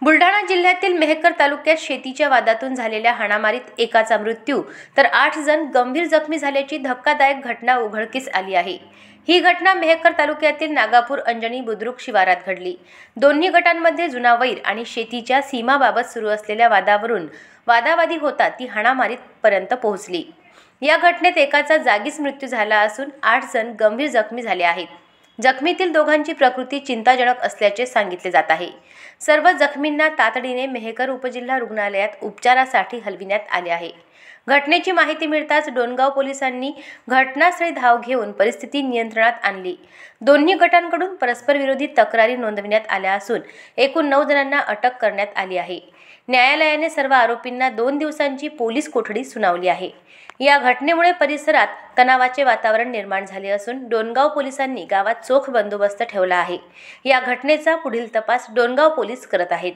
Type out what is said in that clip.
बुलढाणा जिल्ह्यातील मेहकर तालुक्यात शेतीच्या वादातून झालेल्या हाणामारीत एकाचा मृत्यू तर 8 जण गंभीर जखमी झाल्याची धक्कादायक घटना उघडकीस आली आहे। ही घटना मेहकर तालुक्यातील नागापूर अंजनी बुद्रुक शिवारात घडली। दोन्ही गटांमध्ये जुना वैर आणि शेतीच्या सीमाबाबत सुरू असलेल्या वादावरून वादावादी होता ती हाणामारीत पर्यंत पोहोचली। या घटनेत एकाचा जागीच मृत्यू झाला असून 8 जण गंभीर जखमी झाले आहेत। जखमीतील दोघांची प्रकृती चिंताजनक असल्याचे सांगितले जात आहे। सर्व जखमींना तातडीने मेहकर उपजिल्हा रुग्णालयात उपचारासाठी हलविण्यात आले आहे। घटनेची माहिती मिळताच डोणगाव पोलिसांनी घटनास्थळी धाव घेऊन परिस्थिती नियंत्रणात आणली। दोन्ही गटांकडून परस्पर विरोधी तक्रारी नोंदविण्यात आल्या असून एकूण 9 जणांना अटक करण्यात आली आहे। न्यायालयाने सर्व आरोपींना 2 दिवसांची पोलीस कोठडी सुनावली आहे। या घटनेमुळे परिसरात तणावाचे वातावरण निर्माण झाले असून डोणगाव पोलिसांनी गावात चोख बंदोबस्त ठेवला आहे। या घटनेचा पुढील तपास डोणगाव पोलीस करत आहेत।